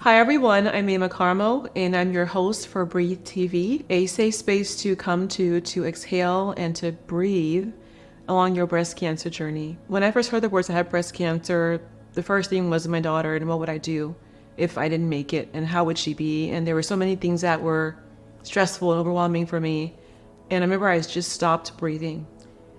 Hi everyone, I'm Maimah Karmo, and I'm your host for Breathe TV, a safe space to come to exhale and to breathe along your breast cancer journey. When I first heard the words I had breast cancer, the first thing was my daughter and what would I do if I didn't make it and how would she be? And there were so many things that were stressful and overwhelming for me. And I remember I just stopped breathing.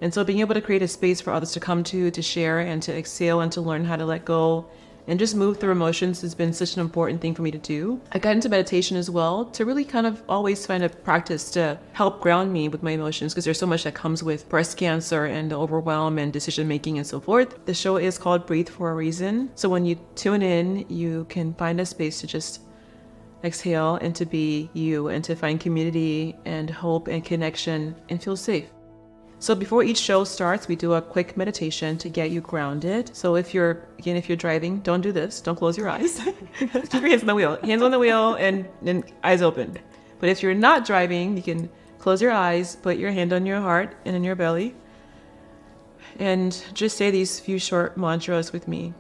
And so being able to create a space for others to come to share and to exhale and to learn how to let go and just move through emotions has been such an important thing for me to do. I got into meditation as well to really kind of always find a practice to help ground me with my emotions because there's so much that comes with breast cancer and the overwhelm and decision making and so forth. The show is called Breathe for a reason. So when you tune in, you can find a space to just exhale and to be you and to find community and hope and connection and feel safe. So before each show starts, we do a quick meditation to get you grounded. So if you're driving, don't do this. Don't close your eyes. Keep your hands on the wheel. Hands on the wheel and eyes open. But if you're not driving, you can close your eyes, put your hand on your heart and in your belly, and just say these few short mantras with me.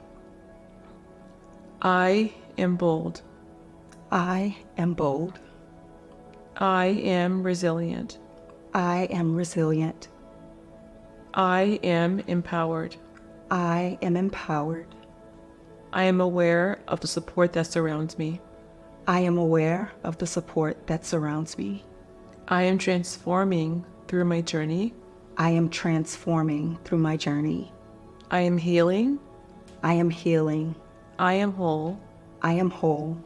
I am bold. I am bold. I am resilient. I am resilient. I am empowered. I am empowered. I am aware of the support that surrounds me. I am aware of the support that surrounds me. I am transforming through my journey. I am transforming through my journey. I am healing. I am healing. I am whole. I am whole.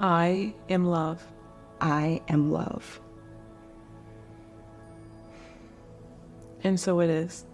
I am love. I am love. And so it is.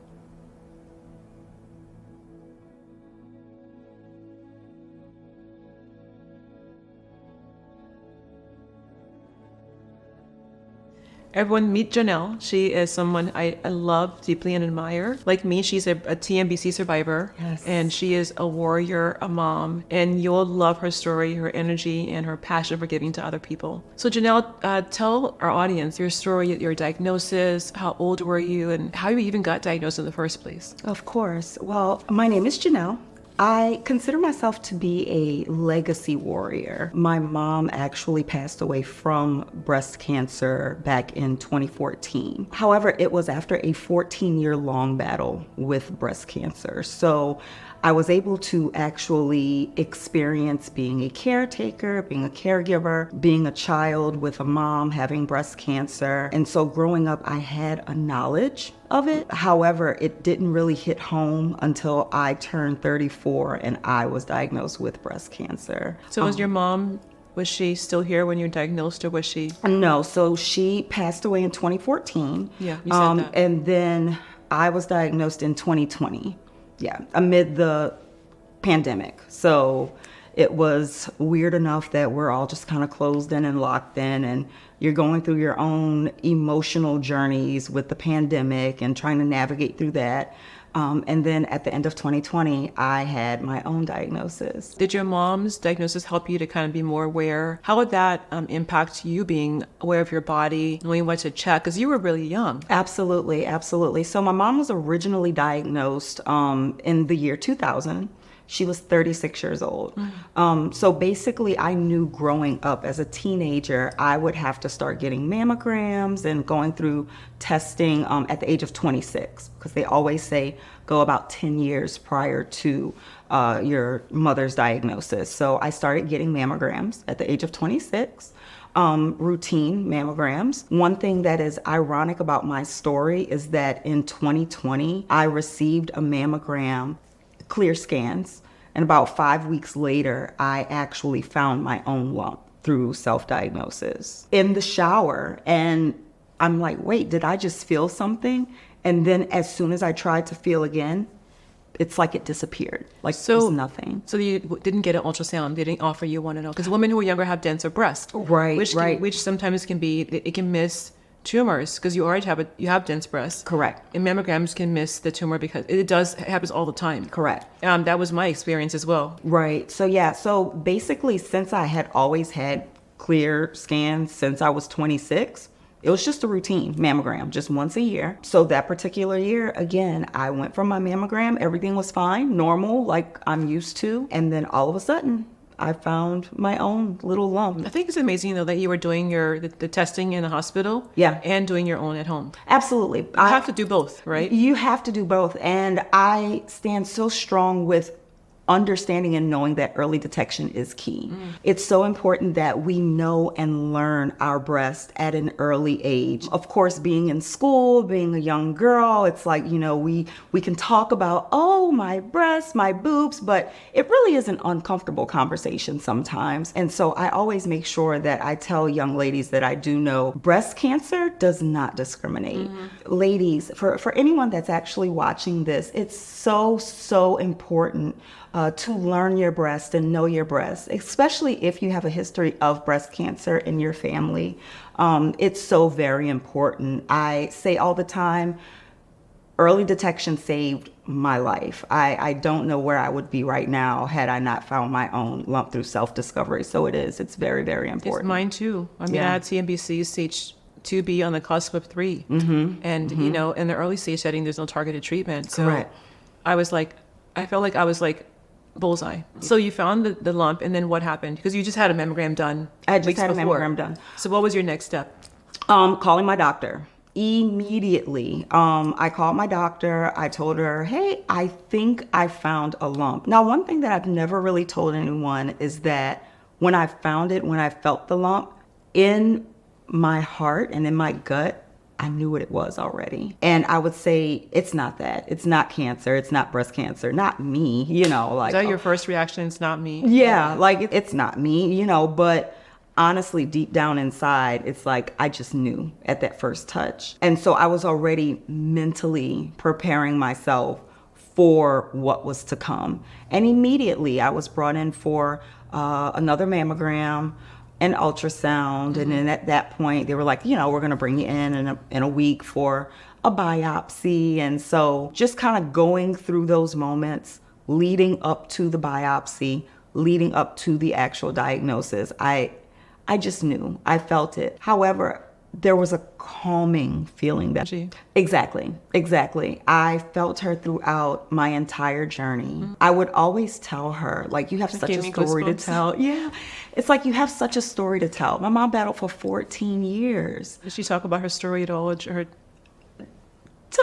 Everyone meet Jonelle. She is someone I love deeply and admire. Like me, she's a TNBC survivor. Yes. And she is a warrior, a mom. And you'll love her story, her energy, and her passion for giving to other people. So Jonelle, tell our audience your story, your diagnosis, how old were you, and how you even got diagnosed in the first place. Of course. Well, my name is Jonelle. I consider myself to be a legacy warrior. My mom actually passed away from breast cancer back in 2014. However, it was after a 14-year-long battle with breast cancer. So I was able to actually experience being a caretaker, being a caregiver, being a child with a mom having breast cancer. And so growing up, I had a knowledge of it. However, it didn't really hit home until I turned 34 and I was diagnosed with breast cancer. So was your mom, was she still here when you were diagnosed, or was she? No, so she passed away in 2014. Yeah, you said that. And then I was diagnosed in 2020. Yeah, amid the pandemic. So it was weird enough that we're all just kind of closed in and locked in, and you're going through your own emotional journeys with the pandemic and trying to navigate through that. And then at the end of 2020, I had my own diagnosis. Did your mom's diagnosis help you to kind of be more aware? How would that impact you being aware of your body, knowing what to check? Because you were really young. Absolutely, absolutely. So my mom was originally diagnosed in the year 2000. She was 36 years old. So basically, I knew growing up as a teenager, I would have to start getting mammograms and going through testing at the age of 26, because they always say go about 10 years prior to your mother's diagnosis. So I started getting mammograms at the age of 26. Routine mammograms. One thing that is ironic about my story is that in 2020, I received a mammogram, clear scans, and about 5 weeks later, I actually found my own lump through self-diagnosis in the shower. And I'm like, wait, did I just feel something? And then as soon as I tried to feel again, it's like it disappeared. Like it was nothing. So you didn't get an ultrasound. They didn't offer you one at all. Because women who are younger have denser breasts. Right, which sometimes can be, it can miss tumors because you already have dense breasts. Correct. And mammograms can miss the tumor because it happens all the time. Correct. That was my experience as well. Right. So yeah, so basically since I had always had clear scans since I was 26, it was just a routine mammogram, just once a year. So that particular year, again, I went for my mammogram. Everything was fine, normal, like I'm used to. And then all of a sudden, I found my own little lump. I think it's amazing though that you were doing the testing in the hospital, Yeah. and doing your own at home. Absolutely. You have to do both, right? You have to do both. And I stand so strong with understanding and knowing that early detection is key. It's so important that we know and learn our breast at an early age. Of course, being in school, being a young girl, it's like, we can talk about, oh, my breasts, my boobs, but it really is an uncomfortable conversation sometimes. And so I always make sure that I tell young ladies that I do know breast cancer does not discriminate. Ladies, for anyone that's actually watching this, it's so important to learn your breast and know your breast, especially if you have a history of breast cancer in your family. It's so very important. I say all the time, early detection saved my life. I don't know where I would be right now had I not found my own lump through self-discovery. So it's very, very important. It's mine too. I mean, I had TNBC stage 2B on the cusp of 3. And, in the early stage setting, there's no targeted treatment. So Correct. I felt like I was like bullseye. So you found the lump, and then what happened? Because you just had a mammogram done. I just weeks had a before. mammogram done. So what was your next step? Calling my doctor. Immediately, I called my doctor. I told her, hey, I think I found a lump. Now, one thing that I've never really told anyone is that when I found it, when I felt the lump, in my heart and in my gut, I knew what it was already. And I would say, it's not that. It's not cancer. It's not breast cancer. Not me, like. Is that your first reaction? It's not me? Yeah, like it's not me, but honestly, deep down inside, it's like I just knew at that first touch. And so I was already mentally preparing myself for what was to come. And immediately I was brought in for another mammogram, an ultrasound. And then at that point, they were like, we're going to bring you in a week for a biopsy. And so just kind of going through those moments leading up to the biopsy, leading up to the actual diagnosis, I just knew. I felt it. However, there was a calming feeling that. Exactly. I felt her throughout my entire journey. I would always tell her, like, you have such a story to tell. Yeah. It's like you have such a story to tell. My mom battled for 14 years. Did she talk about her story at all? To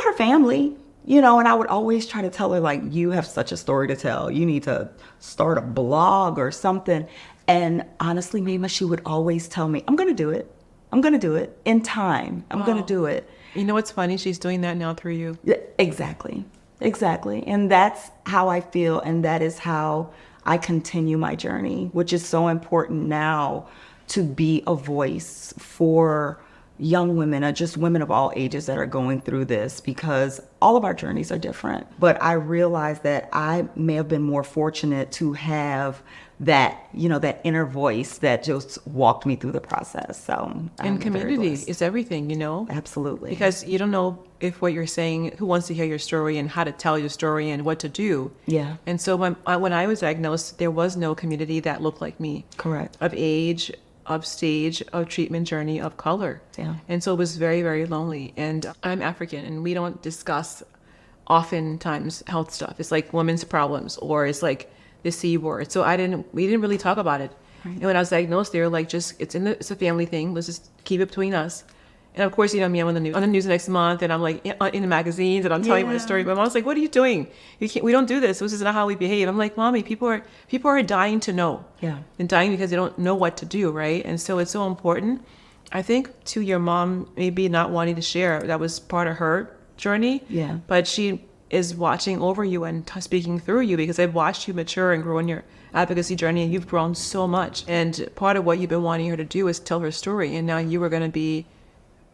her family, and I would always try to tell her, like, you have such a story to tell. You need to start a blog or something. And honestly, Maimah, she would always tell me, I'm going to do it. I'm going to do it in time. I'm going to do it. You know what's funny? She's doing that now through you. Exactly. And that's how I feel. And that is how I continue my journey, which is so important now to be a voice for young women or just women of all ages that are going through this, because all of our journeys are different. But I realize that I may have been more fortunate to have that, that inner voice that just walked me through the process. So and community is everything, Absolutely. Because you don't know if what you're saying, who wants to hear your story and how to tell your story and what to do. Yeah. And so when I was diagnosed, there was no community that looked like me. Correct. Of age, of stage, of treatment journey, of color. Yeah. And so it was very, very lonely. And I'm African, and we don't discuss oftentimes health stuff. It's like women's problems, or it's like the C word. So we didn't really talk about it. Right. And when I was diagnosed, they were like, it's a family thing. Let's just keep it between us. And of course, me, I'm on the news next month, and I'm like in the magazines, and I'm telling my story. My mom's like, "What are you doing? We don't do this. This is not how we behave." I'm like, "Mommy, people are dying to know, and dying because they don't know what to do, right?" And so it's so important. I think to your mom, maybe not wanting to share, that was part of her journey. Yeah. But she is watching over you and speaking through you, because I've watched you mature and grow in your advocacy journey, and you've grown so much. And part of what you've been wanting her to do is tell her story, and now you were going to be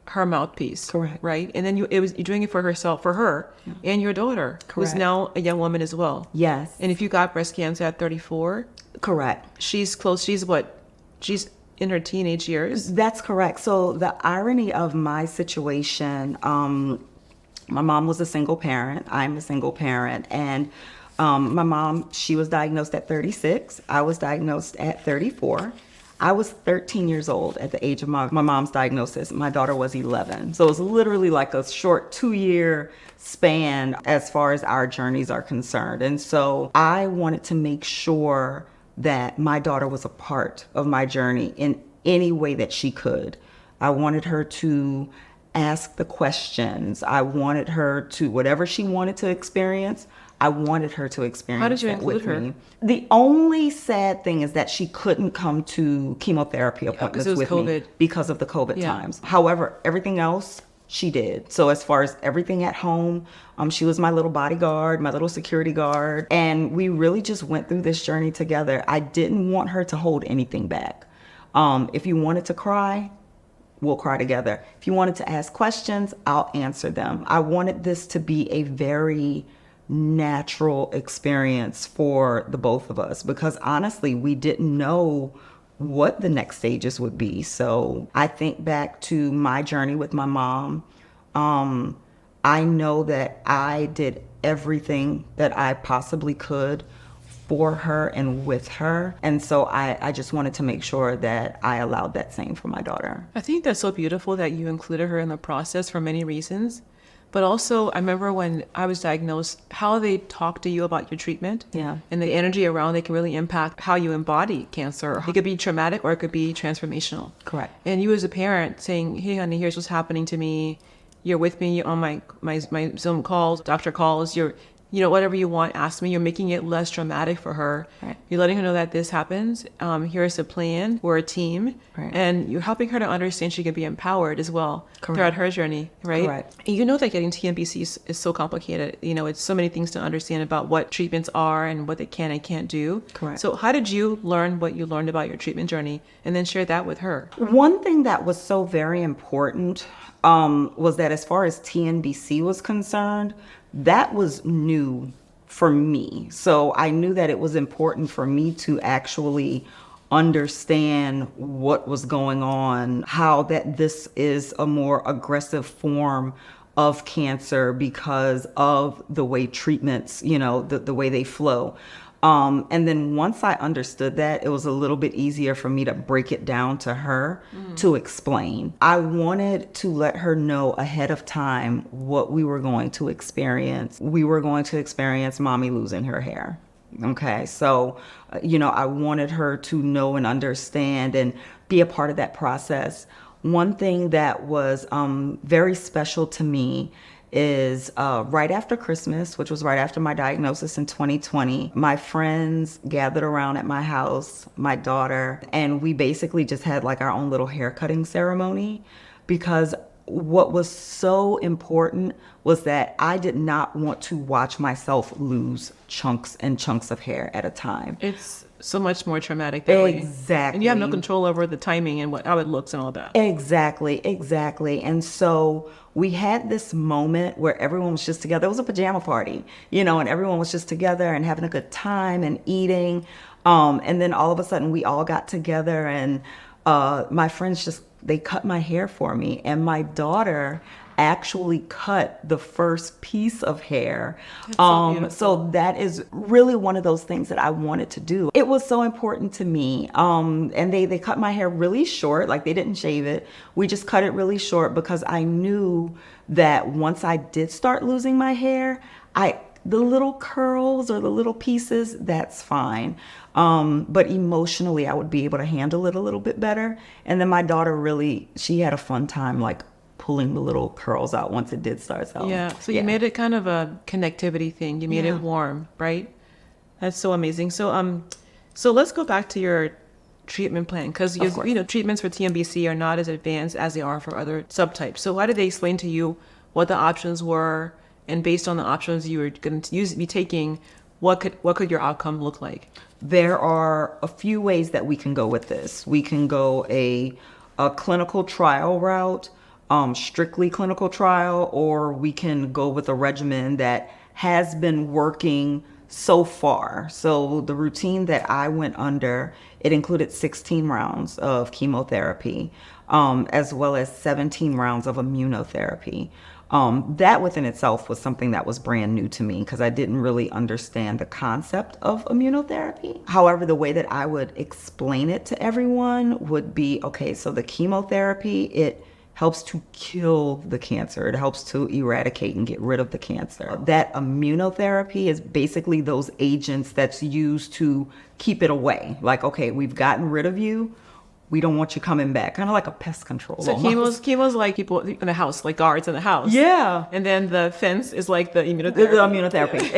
her mouthpiece. Correct. Right? And then you're doing it for herself, for her, and your daughter, who's now a young woman as well. Yes. And if you got breast cancer at 34, correct. She's close. She's in her teenage years. That's correct. So the irony of my situation, my mom was a single parent. I'm a single parent. And my mom, she was diagnosed at 36. I was diagnosed at 34. I was 13 years old at the age of my mom's diagnosis. My daughter was 11. So it was literally like a short 2-year span as far as our journeys are concerned. And so I wanted to make sure that my daughter was a part of my journey in any way that she could. I wanted her to ask the questions. I wanted her to, whatever she wanted to experience, I wanted her to experience. How did you that include with her? me. The only sad thing is that she couldn't come to chemotherapy appointments it was with COVID. me because of the COVID Yeah. times. However, everything else she did. So as far as everything at home, she was my little bodyguard, my little security guard, and we really just went through this journey together. I didn't want her to hold anything back. If you wanted to cry, we'll cry together. If you wanted to ask questions, I'll answer them. I wanted this to be a very natural experience for the both of us because honestly, we didn't know what the next stages would be. So I think back to my journey with my mom. I know that I did everything that I possibly could for her and with her. And so I just wanted to make sure that I allowed that same for my daughter. I think that's so beautiful that you included her in the process for many reasons. But also, I remember when I was diagnosed, how they talk to you about your treatment. Yeah. And the energy around it can really impact how you embody cancer. It could be traumatic or it could be transformational. Correct. And you as a parent saying, hey, honey, here's what's happening to me. You're with me on my Zoom calls, doctor calls. You're, whatever you want, ask me. You're making it less traumatic for her. Right. You're letting her know that this happens. Here's a plan. We're a team. Right. And you're helping her to understand she can be empowered as well. Correct. Throughout her journey, right? Correct. And you know that getting TNBC is so complicated. It's so many things to understand about what treatments are and what they can and can't do. Correct. So how did you learn what you learned about your treatment journey and then share that with her? One thing that was so very important was that as far as TNBC was concerned, that was new for me. So I knew that it was important for me to actually understand what was going on, how that this is a more aggressive form of cancer because of the way treatments, the way they flow. And then once I understood that, it was a little bit easier for me to break it down to her to explain. I wanted to let her know ahead of time what we were going to experience. We were going to experience mommy losing her hair. Okay, so, I wanted her to know and understand and be a part of that process. One thing that was very special to me is right after Christmas, which was right after my diagnosis in 2020, my friends gathered around at my house, my daughter, and we basically just had like our own little hair cutting ceremony because what was so important was that I did not want to watch myself lose chunks and chunks of hair at a time. It's so much more traumatic that way. Exactly. And you have no control over the timing and how it looks and all that. Exactly. And so we had this moment where everyone was just together. It was a pajama party, and everyone was just together and having a good time and eating. And then all of a sudden we all got together and my friends they cut my hair for me. And my daughter actually cut the first piece of hair. So that is really one of those things that I wanted to do. It was so important to me. And they cut my hair really short, like they didn't shave it. We just cut it really short because I knew that once I did start losing my hair, the little curls or the little pieces, that's fine. But emotionally, I would be able to handle it a little bit better. And then my daughter she had a fun time, like pulling the little curls out once it did start. So, So you made it kind of a connectivity thing. You made it warm, right? That's so amazing. So, so let's go back to your treatment plan because treatments for TNBC are not as advanced as they are for other subtypes. So how did they explain to you what the options were? And based on the options you were going to be taking, what could your outcome look like? There are a few ways that we can go with this. We can go a clinical trial route, strictly clinical trial, or we can go with a regimen that has been working so far. So the routine that I went under, it included 16 rounds of chemotherapy, as well as 17 rounds of immunotherapy. That within itself was something that was brand new to me because I didn't really understand the concept of immunotherapy. However, the way that I would explain it to everyone would be, okay, so the chemotherapy, it helps to kill the cancer. It helps to eradicate and get rid of the cancer. That immunotherapy is basically those agents that's used to keep it away. Like, okay, we've gotten rid of you. We don't want you coming back. Kind of like a pest control. So chemo's like people in the house, like guards in the house. Yeah. And then the fence is like the immunotherapy. The immunotherapy. Yeah.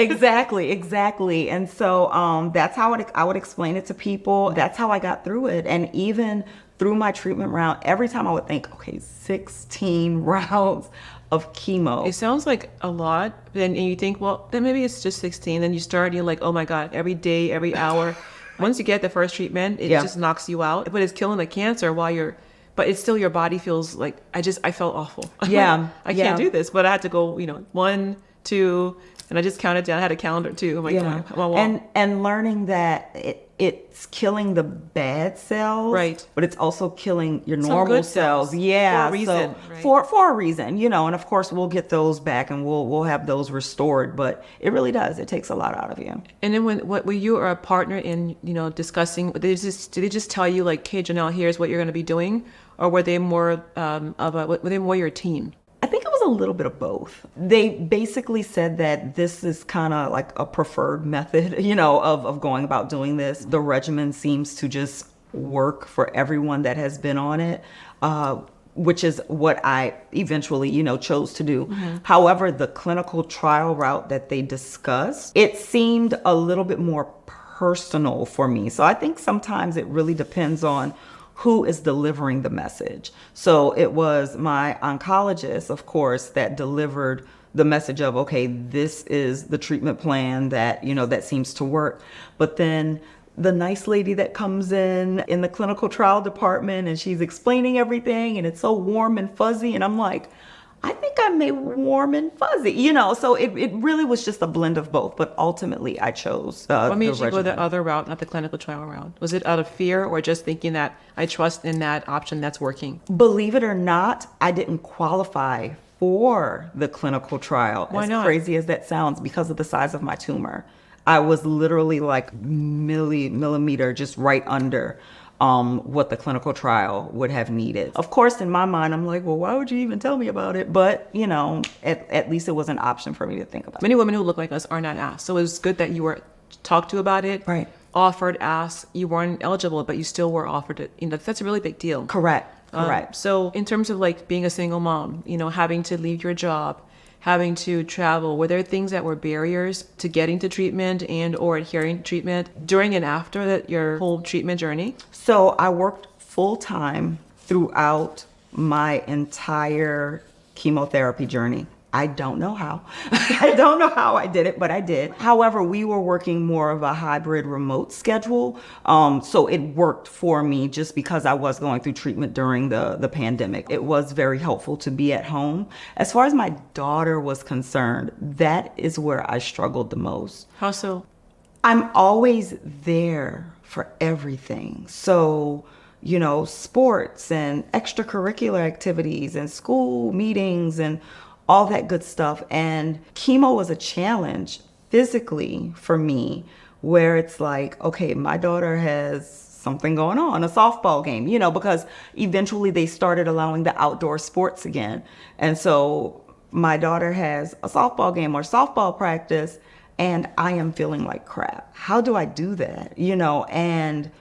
Exactly. And so that's how I would explain it to people. That's how I got through it. And even through my treatment round, every time I would think, okay, 16 rounds of chemo. It sounds like a lot. And you think, well, then maybe it's just 16. Then you start and you're like, oh my God, every day, every hour. Once you get the first treatment, it just knocks you out. But it's killing the cancer but it's still your body feels like, I felt awful. Yeah. I can't do this. But I had to go, 1, 2, and I just counted down. I had a calendar too. I'm like, and learning that it's killing the bad cells, right? But it's also killing your Some normal good cells. Yeah, for a reason, right? for a reason, and of course we'll get those back and we'll have those restored. But it really does. It takes a lot out of you. And then when you are a partner in discussing, did they just tell you like, hey, Jonelle, here's what you're going to be doing, or were they more were they more your team? I think it was a little bit of both. They basically said that this is kind of like a preferred method, of going about doing this. The regimen seems to just work for everyone that has been on it, which is what I eventually, chose to do. Mm-hmm. However, the clinical trial route that they discussed, it seemed a little bit more personal for me. So I think sometimes it really depends on who is delivering the message. So it was my oncologist, of course, that delivered the message of, okay, this is the treatment plan that, that seems to work. But then the nice lady that comes in the clinical trial department and she's explaining everything and it's so warm and fuzzy. And I'm like, I think I made warm and fuzzy, so it really was just a blend of both. But ultimately, I chose what made you go the other route, not the clinical trial route? Was it out of fear or just thinking that I trust in that option that's working? Believe it or not, I didn't qualify for the clinical trial. Why not? As crazy as that sounds, because of the size of my tumor. I was literally like millimeter just right under what the clinical trial would have needed. Of course, in my mind, I'm like, well, why would you even tell me about it? But, at least it was an option for me to think about. Many women who look like us are not asked. So it was good that you were talked to about it. Right. Offered, asked. You weren't eligible, but you still were offered it. That's a really big deal. Correct. So in terms of like being a single mom, having to leave your job, having to travel, were there things that were barriers to getting to treatment and or adhering to treatment during and after your whole treatment journey? So I worked full time throughout my entire chemotherapy journey. I don't know how. I don't know how I did it, but I did. However, we were working more of a hybrid remote schedule. So it worked for me just because I was going through treatment during the pandemic. It was very helpful to be at home. As far as my daughter was concerned, that is where I struggled the most. How so? I'm always there for everything. So, sports and extracurricular activities and school meetings and all that good stuff. And chemo was a challenge physically for me, where it's like, okay, my daughter has something going on, a softball game, because eventually they started allowing the outdoor sports again. And so my daughter has a softball game or softball practice, and I am feeling like crap. How do I do that? And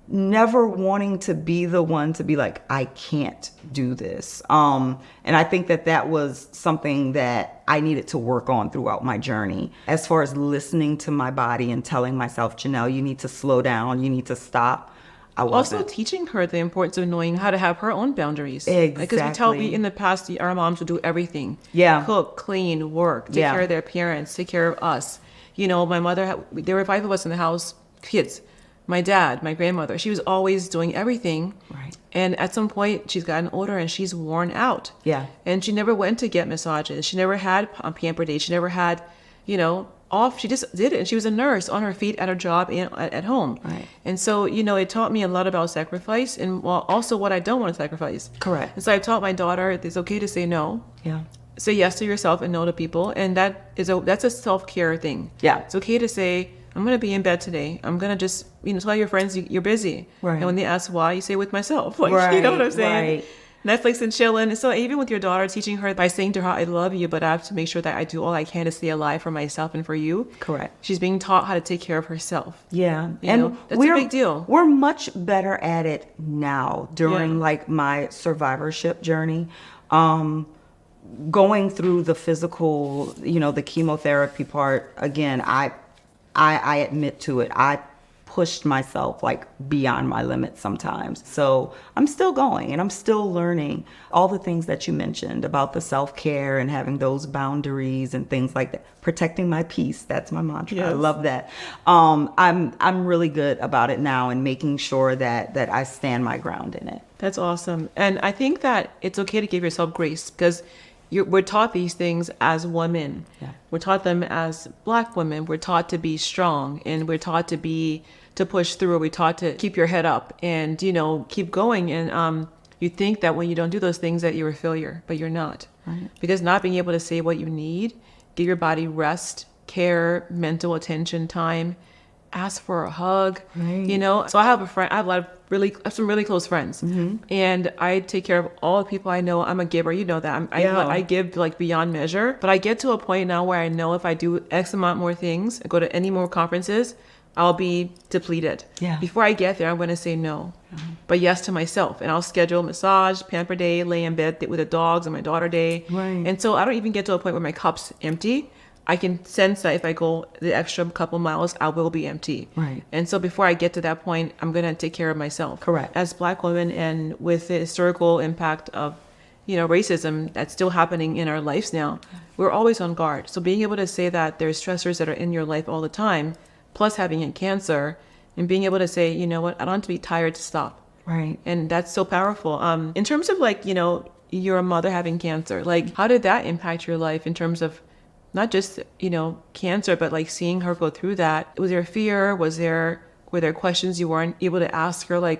never wanting to be the one to be like, I can't do this. And I think that was something that I needed to work on throughout my journey. As far as listening to my body and telling myself, Jonelle, you need to slow down, you need to stop. I wasn't. Also teaching her the importance of knowing how to have her own boundaries. Exactly. Because we in the past, our moms would do everything. Yeah. Cook, clean, work, take care of their parents, take care of us. My mother, there were 5 of us in the house, kids. My dad, my grandmother, she was always doing everything. Right. And at some point, she's gotten older and she's worn out. Yeah. And she never went to get massages. She never had pamper days. She never had, off. She just did it. And she was a nurse on her feet at her job and at home. Right. And so, it taught me a lot about sacrifice and also what I don't want to sacrifice. Correct. And so I taught my daughter it's okay to say no. Yeah. Say yes to yourself and no to people. And that's a self-care thing. Yeah. It's okay to say, I'm going to be in bed today. I'm going to just, tell your friends you're busy. Right. And when they ask why, you say with myself. Like, right. You know what I'm saying? Right. Netflix and chilling. So even with your daughter, teaching her by saying to her, I love you, but I have to make sure that I do all I can to stay alive for myself and for you. Correct. She's being taught how to take care of herself. Yeah. You know, that's a big deal. We're much better at it now during like my survivorship journey. Going through the physical, the chemotherapy part, again, I admit to it. I pushed myself like beyond my limits sometimes. So I'm still going and I'm still learning all the things that you mentioned about the self-care and having those boundaries and things like that. Protecting my peace, that's my mantra. Yes. I love that. I'm really good about it now and making sure that I stand my ground in it. That's awesome. And I think that it's okay to give yourself grace because we're taught these things as women. Yeah. We're taught them as Black women. We're taught to be strong and we're taught to push through. We're taught to keep your head up and, keep going. And you think that when you don't do those things that you're a failure, but you're not. Right. Because not being able to say what you need, give your body rest, care, mental attention, time, ask for a hug, right. So I have a friend, I have some really close friends, mm-hmm. and I take care of all the people I know. I'm a giver, that. I give like beyond measure, but I get to a point now where I know if I do X amount more things, go to any more conferences, I'll be depleted. Yeah. Before I get there, I'm going to say no, but yes to myself, and I'll schedule massage, pamper day, lay in bed with the dogs, and my daughter day, right. And so I don't even get to a point where my cup's empty. I can sense that if I go the extra couple miles, I will be empty. Right. And so before I get to that point, I'm going to take care of myself. Correct. As Black women and with the historical impact of, racism that's still happening in our lives now, we're always on guard. So being able to say that there's stressors that are in your life all the time, plus having a cancer, and being able to say, you know what, I don't have to be tired to stop. Right. And that's so powerful. In terms of you're a mother having cancer, how did that impact your life in terms of not just, cancer, but seeing her go through that? Was there fear? Were there questions you weren't able to ask her?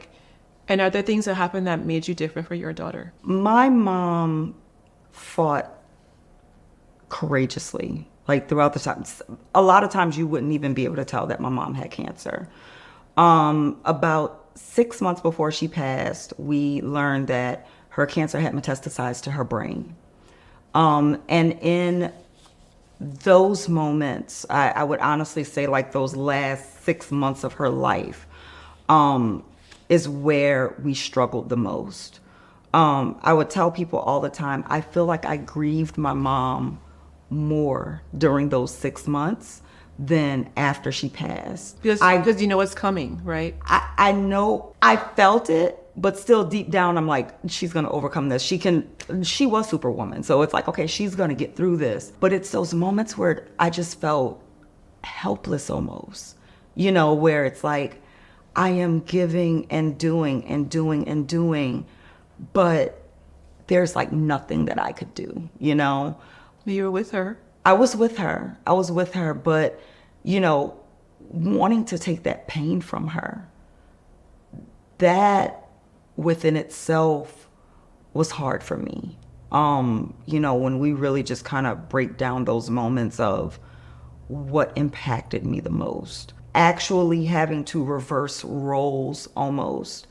And are there things that happened that made you different for your daughter? My mom fought courageously, throughout the time. A lot of times you wouldn't even be able to tell that my mom had cancer. About 6 months before she passed, we learned that her cancer had metastasized to her brain. And in those moments, I would honestly say those last 6 months of her life is where we struggled the most. I would tell people all the time, I feel like I grieved my mom more during those 6 months than after she passed. Because you know what's coming, right? I know, I felt it, but still deep down, I'm like, she's going to overcome this. She was Superwoman. So it's okay, she's going to get through this. But it's those moments where I just felt helpless almost, where it's I am giving and doing and doing and doing, but there's nothing that I could do, You were with her. I was with her, but, wanting to take that pain from her, that within itself was hard for me. When we really just kind of break down those moments of what impacted me the most, actually having to reverse roles almost,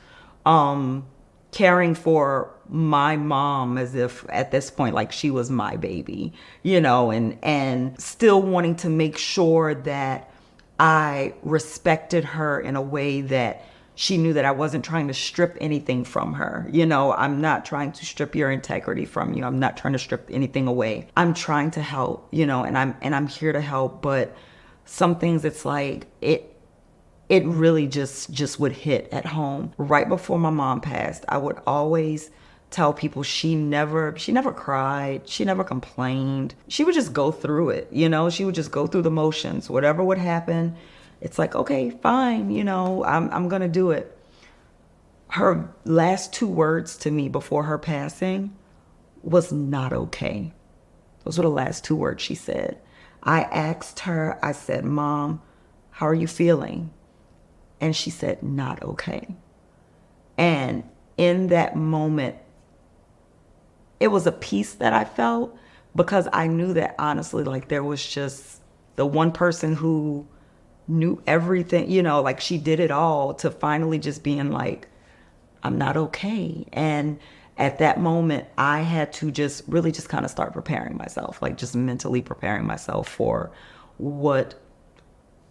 caring for my mom as if at this point, she was my baby, and still wanting to make sure that I respected her in a way that she knew that I wasn't trying to strip anything from her. I'm not trying to strip your integrity from you. I'm not trying to strip anything away. I'm trying to help, and I'm here to help. But some things it really just would hit at home. Right before my mom passed, I would always tell people she never cried. She never complained. She would just go through it. She would just go through the motions. Whatever would happen, it's okay, fine, I'm going to do it. Her last 2 words to me before her passing was not okay. Those were the last 2 words she said. I asked her, I said, Mom, how are you feeling? And she said, not okay. And in that moment, it was a peace that I felt because I knew that honestly, there was just the one person who knew everything, she did it all, to finally just being I'm not okay. And at that moment, I had to just really just kind of start preparing myself, like just mentally preparing myself for what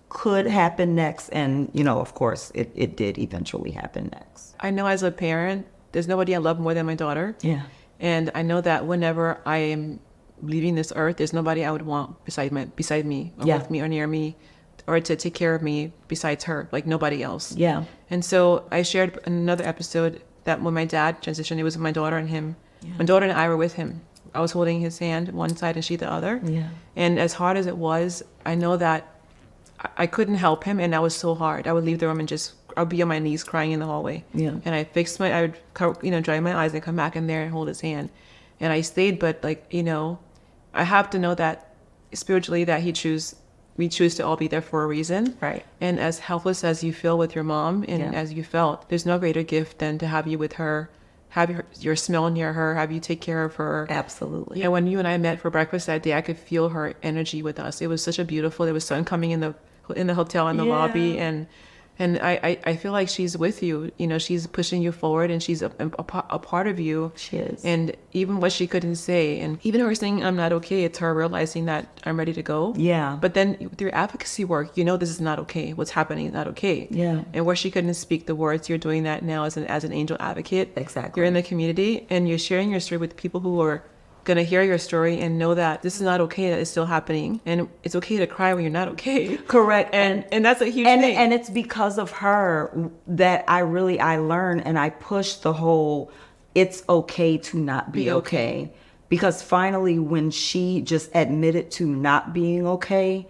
could happen next. And, of course, it did eventually happen next. I know as a parent, there's nobody I love more than my daughter. Yeah. And I know that whenever I am leaving this earth, there's nobody I would want beside me or with me or near me or to take care of me besides her, like nobody else. Yeah. And so I shared in another episode that when my dad transitioned, it was my daughter and him. Yeah. My daughter and I were with him. I was holding his hand one side and she the other. Yeah. And as hard as it was, I know that I couldn't help him, and that was so hard. I would leave the room and I'll be on my knees crying in the hallway. Yeah. And I would, dry my eyes and come back in there and hold his hand. And I stayed, but I have to know that spiritually that we choose to all be there for a reason. Right. And as helpless as you feel with your mom and as you felt, there's no greater gift than to have you with her, have your smell near her, have you take care of her. Absolutely. And when you and I met for breakfast that day, I could feel her energy with us. It was such a beautiful, there was sun coming in the hotel, in the lobby. And I feel like she's with you. She's pushing you forward, and she's a part of you. She is. And even what she couldn't say, and even her saying, I'm not okay, it's her realizing that I'm ready to go. Yeah. But then through advocacy work, this is not okay. What's happening is not okay. Yeah. And where she couldn't speak the words, you're doing that now as an angel advocate. Exactly. You're in the community, and you're sharing your story with people who are going to hear your story and know that this is not okay, that it's still happening, and it's okay to cry when you're not okay. Correct. And that's a huge thing. And it's because of her that I learned, and I pushed the whole it's okay to not be okay. Because finally, when she just admitted to not being okay,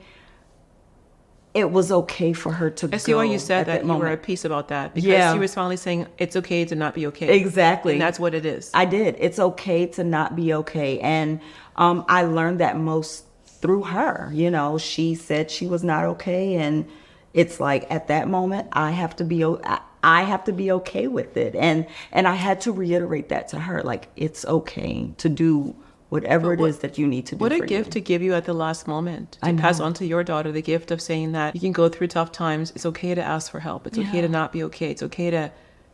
it was okay for her to go. I see why you said that you were at peace about that, because she was finally saying it's okay to not be okay. Exactly. And that's what it is. I did. It's okay to not be okay. And I learned that most through her. She said she was not okay, and it's like at that moment I have to be okay with it. And I had to reiterate that to her, like it's okay to do whatever it is that you need to do. What a gift to give you at the last moment, to pass on to your daughter the gift of saying that you can go through tough times. It's okay to ask for help. It's okay to not be okay. It's okay to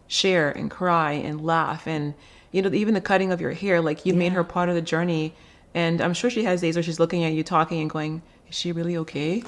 share and cry and laugh. And, even the cutting of your hair, like you made her part of the journey. And I'm sure she has days where she's looking at you talking and going, is she really okay?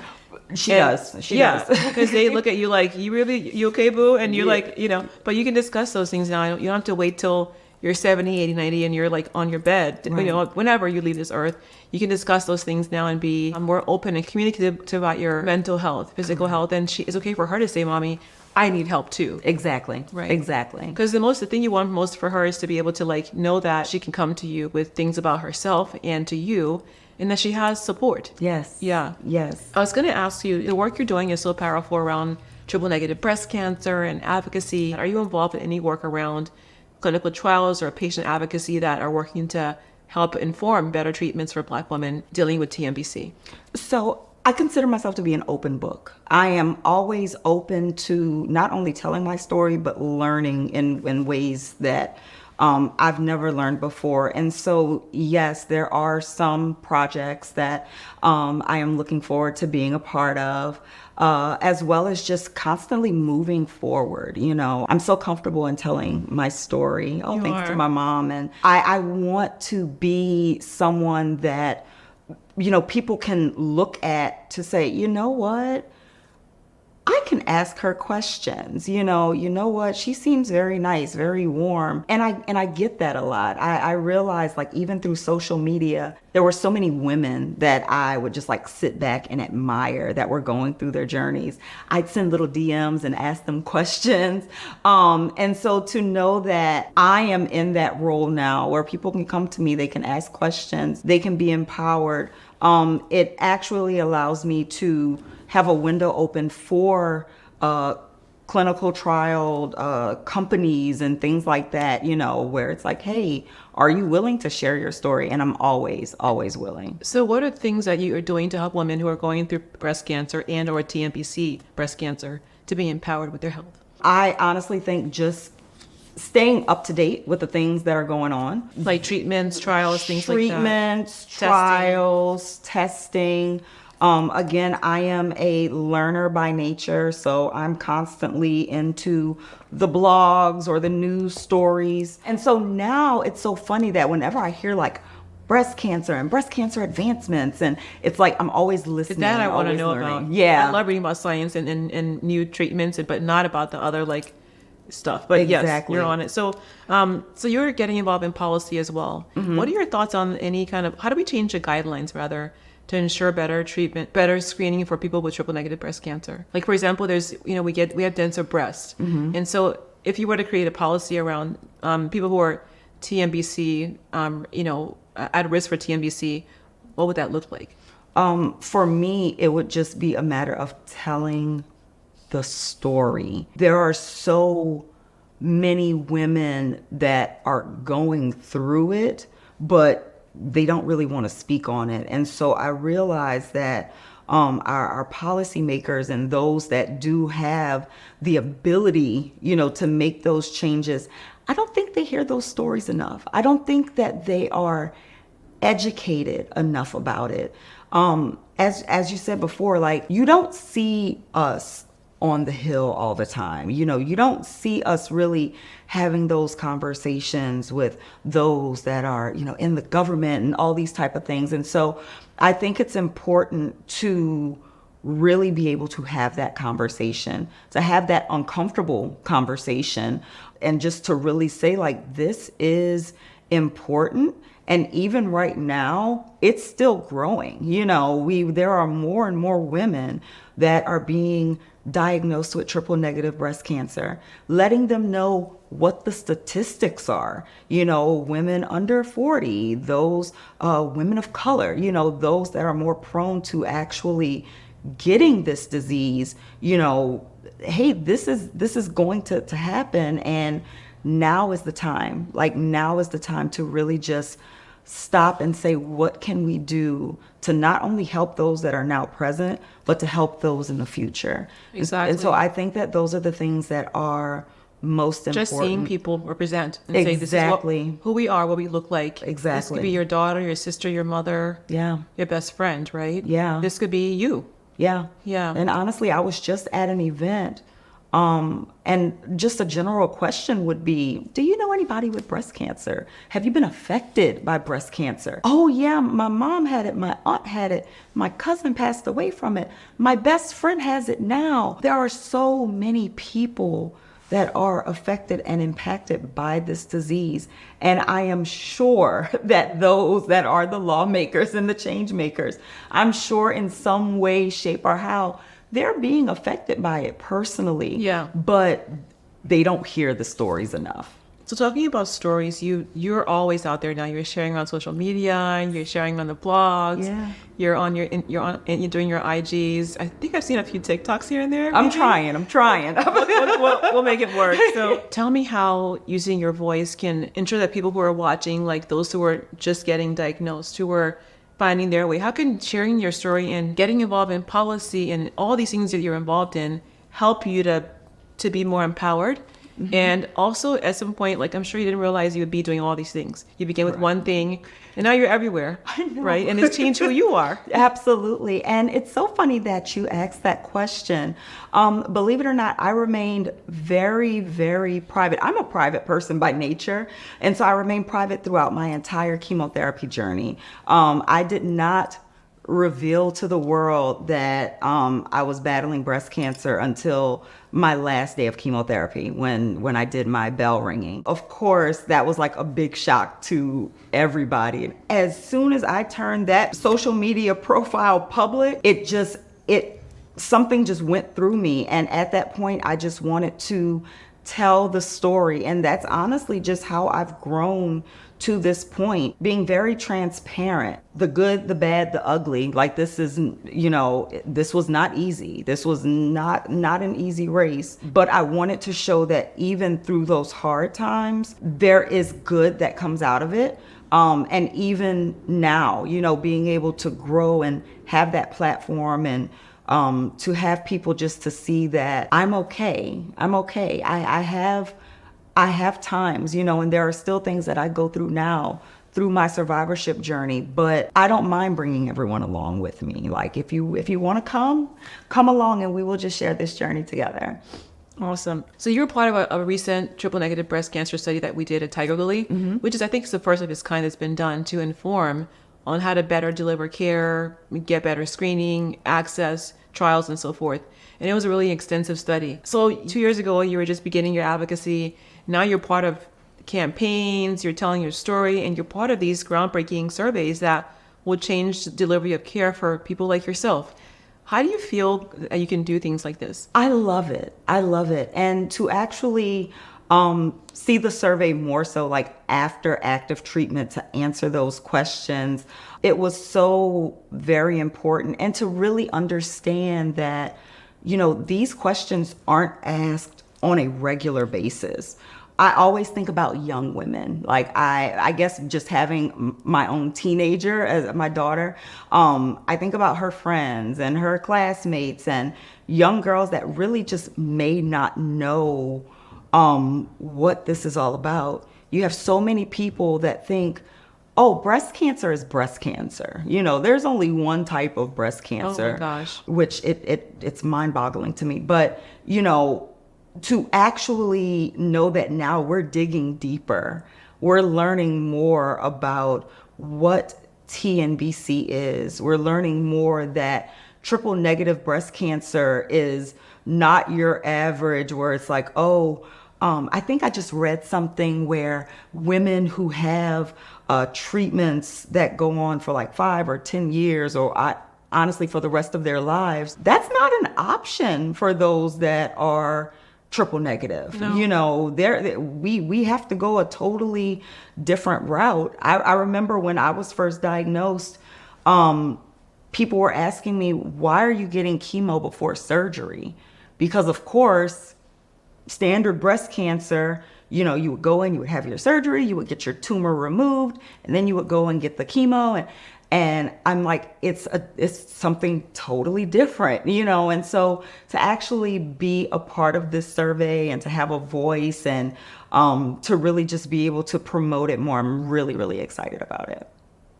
She does. She does. Because they look at you like, you okay, boo? And you're like, but you can discuss those things now. You don't have to wait till you're 70, 80, 90, and you're like on your bed. Right. Whenever you leave this earth, you can discuss those things now and be more open and communicative about your mental health, physical health. And it's okay for her to say, Mommy, I need help too. Exactly. Right. Exactly. Because the thing you want most for her is to be able to know that she can come to you with things about herself and to you, and that she has support. Yes. Yeah. Yes. I was going to ask you, the work you're doing is so powerful around triple negative breast cancer and advocacy. Are you involved in any work around clinical trials or patient advocacy that are working to help inform better treatments for Black women dealing with TNBC? So I consider myself to be an open book. I am always open to not only telling my story, but learning in ways that I've never learned before. And so, yes, there are some projects that I am looking forward to being a part of, as well as just constantly moving forward. I'm so comfortable in telling my story. Thanks to my mom. And I want to be someone that people can look at to say, you know what? I can ask her questions. You know what? She seems very nice, very warm. And I get that a lot. I realize, like, even through social media, there were so many women that I would just sit back and admire that were going through their journeys. I'd send little DMs and ask them questions. And so to know that I am in that role now where people can come to me, they can ask questions, they can be empowered. It actually allows me to have a window open for clinical trial companies and things like that, where it's like, hey, are you willing to share your story? And I'm always, always willing. So what are things that you are doing to help women who are going through breast cancer and or TNBC breast cancer to be empowered with their health? I honestly think just staying up to date with the things that are going on. Like treatments, trials, things like that. Treatments, trials, testing. Again, I am a learner by nature, so I'm constantly into the blogs or the news stories. And so now it's so funny that whenever I hear like breast cancer and breast cancer advancements, and it's like I'm always listening. That I want to always know learning. about. Yeah. I love reading about science and new treatments, but not about the other like stuff. But yes, Exactly. you're on it. So, so you're getting involved in policy as well. What are your thoughts on any kind of, how do we change the guidelines rather to ensure better treatment, better screening for people with triple negative breast cancer? Like for example, there's, we have denser breast. And so if you were to create a policy around people who are TNBC, at risk for TNBC, what would that look like? For me, it would just be a matter of telling the story. There are so many women that are going through it, but they don't really want to speak on it. And so I realize that our policymakers and those that do have the ability, to make those changes, I don't think they hear those stories enough. I don't think that they are educated enough about it. As you said before, like you don't see us on the Hill all the time. You don't see us really having those conversations with those that are, in the government and all these type of things. And so I think it's important to really be able to have that conversation, to have that uncomfortable conversation, and just to really say like, this is important. And even right now, it's still growing. There are more and more women that are being diagnosed with triple negative breast cancer, letting them know what the statistics are. Women under 40, those women of color, those that are more prone to actually getting this disease, hey, this is going to happen. And now is the time. Now is the time to really just stop and say, what can we do to not only help those that are now present, but to help those in the future? Exactly. And so I think that those are the things that are most important. Just seeing people represent and Exactly. say, this is who we are, what we look like. Exactly. This could be your daughter, your sister, your mother, Yeah. your best friend, right? Yeah. This could be you. Yeah. Yeah. And honestly, I was just at an event, and just a general question would be, do you know anybody with breast cancer? Have you been affected by breast cancer? Oh yeah, my mom had it, my aunt had it, my cousin passed away from it, my best friend has it now. There are so many people that are affected and impacted by this disease. And I am sure that those that are the lawmakers and the change makers, I'm sure in some way, shape, or how, they're being affected by it personally. Yeah. But they don't hear the stories enough. So talking about stories, you're always out there now. You're sharing on social media, you're sharing on the blogs. Yeah. You're doing your IGs. I think I've seen a few TikToks here and there. I'm maybe. trying. We'll make it work. So tell me how using your voice can ensure that people who are watching, like those who are just getting diagnosed, who are finding their way, how can sharing your story and getting involved in policy and all these things that you're involved in help you to be more empowered? Mm-hmm. And also at some point, like I'm sure you didn't realize you would be doing all these things. You began with one thing and now you're everywhere. I know. Right? And it's changed who you are. Absolutely. And it's so funny that you asked that question. Believe it or not, I remained very, very private. I'm a private person by nature. And so I remained private throughout my entire chemotherapy journey. I did not reveal to the world that I was battling breast cancer until my last day of chemotherapy when I did my bell ringing. Of course, that was like a big shock to everybody. As soon as I turned that social media profile public, something just went through me. And at that point, I just wanted to tell the story. And that's honestly just how I've grown to this point, being very transparent, the good, the bad, the ugly. Like this was not easy. This was not an easy race, but I wanted to show that even through those hard times, there is good that comes out of it. And even now, being able to grow and have that platform and to have people just to see that I'm okay. I have times, and there are still things that I go through now through my survivorship journey, but I don't mind bringing everyone along with me. Like if you want to come along and we will just share this journey together. Awesome. So you were part of a recent triple negative breast cancer study that we did at Tigerlily, which is, I think, is the first of its kind that's been done to inform on how to better deliver care, get better screening, access, trials, and so forth. And it was a really extensive study. So 2 years ago, you were just beginning your advocacy. Now you're part of campaigns, you're telling your story, and you're part of these groundbreaking surveys that will change the delivery of care for people like yourself. How do you feel that you can do things like this? I love it. I love it. And to actually see the survey more so like after active treatment to answer those questions, it was so very important. And to really understand that, you know, these questions aren't asked on a regular basis. I always think about young women. Like I guess just having my own teenager as my daughter, I think about her friends and her classmates and young girls that really just may not know what this is all about. You have so many people that think, oh, breast cancer is breast cancer. You know, there's only one type of breast cancer. Oh my gosh. Which it's mind-boggling to me. But, you know, to actually know that now we're digging deeper, we're learning more about what TNBC is. We're learning more that triple negative breast cancer is not your average where it's like, oh, I think I just read something where women who have treatments that go on for like 5 or 10 years or honestly for the rest of their lives, that's not an option for those that are triple negative. No. You know, we have to go a totally different route. I remember when I was first diagnosed, people were asking me, why are you getting chemo before surgery? Because of course, standard breast cancer, you know, you would go in, you would have your surgery, you would get your tumor removed, and then you would go and get the chemo. And I'm like, it's something totally different, you know? And so to actually be a part of this survey and to have a voice and to really just be able to promote it more, I'm really, really excited about it.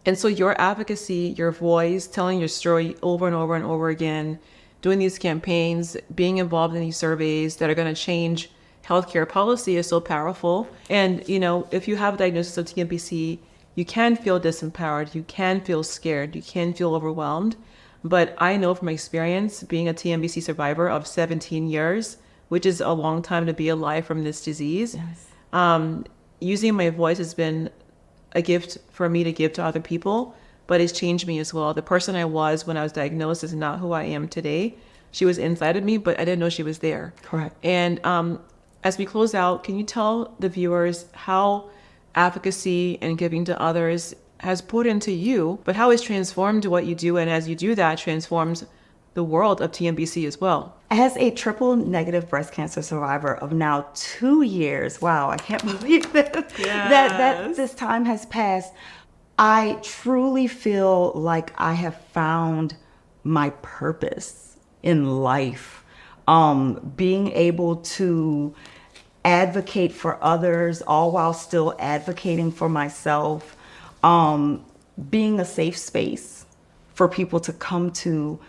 And so your advocacy, your voice, telling your story over and over and over again, doing these campaigns, being involved in these surveys that are going to change healthcare policy is so powerful. And, you know, if you have a diagnosis of TNBC, you can feel disempowered, you can feel scared, you can feel overwhelmed. But I know from experience, being a TNBC survivor of 17 years, which is a long time to be alive from this disease, yes. Using my voice has been a gift for me to give to other people, but it's changed me as well. The person I was when I was diagnosed is not who I am today. She was inside of me, but I didn't know she was there. Correct. And as we close out, can you tell the viewers how advocacy and giving to others has put into you, but how it's transformed what you do, and as you do that, transforms the world of TNBC as well? As a triple negative breast cancer survivor of now 2 years, wow, I can't believe this, Yes. that this time has passed. I truly feel like I have found my purpose in life. Being able to advocate for others, all while still advocating for myself, being a safe space for people to come to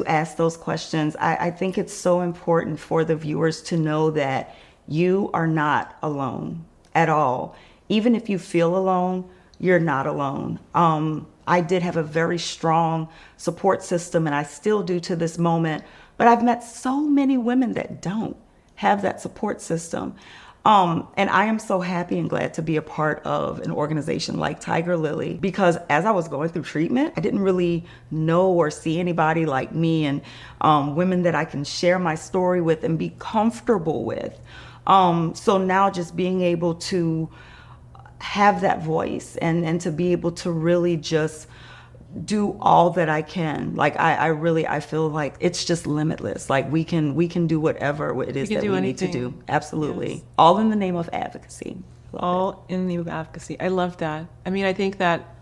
ask those questions. I think it's so important for the viewers to know that you are not alone at all. Even if you feel alone, you're not alone. I did have a very strong support system, and I still do to this moment, but I've met so many women that don't have that support system. And I am so happy and glad to be a part of an organization like Tigerlily, because as I was going through treatment, I didn't really know or see anybody like me, and women that I can share my story with and be comfortable with. So now just being able to have that voice and to be able to really just do all that I can. Like I feel like it's just limitless. Like we can do whatever it is that we need to do. Absolutely. Yes. All in the name of advocacy. All in the name of advocacy. I love that. I mean, I think that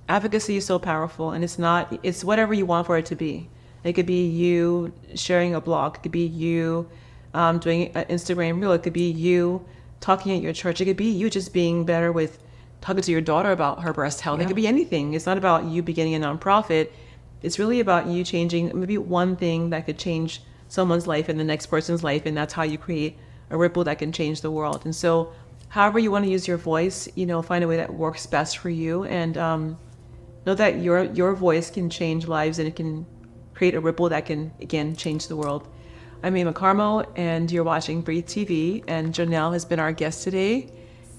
advocacy is so powerful, and it's whatever you want for it to be. It could be you sharing a blog. It could be you doing an Instagram reel. It could be you talking at your church. It could be you just being better with talking to your daughter about her breast health. It could be anything. It's not about you beginning a nonprofit. It's really about you changing maybe one thing that could change someone's life and the next person's life, and that's how you create a ripple that can change the world. And so however you want to use your voice, find a way that works best for you, and know that your voice can change lives and it can create a ripple that can, again, change the world. I'm Maimah Karmo, and you're watching Breathe TV, and Jonelle has been our guest today,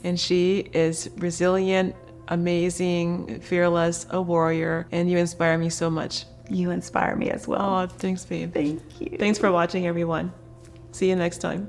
and she is resilient, amazing, fearless, a warrior, and you inspire me so much. You inspire me as well. Oh, thanks, babe. Thank you. Thanks for watching, everyone. See you next time.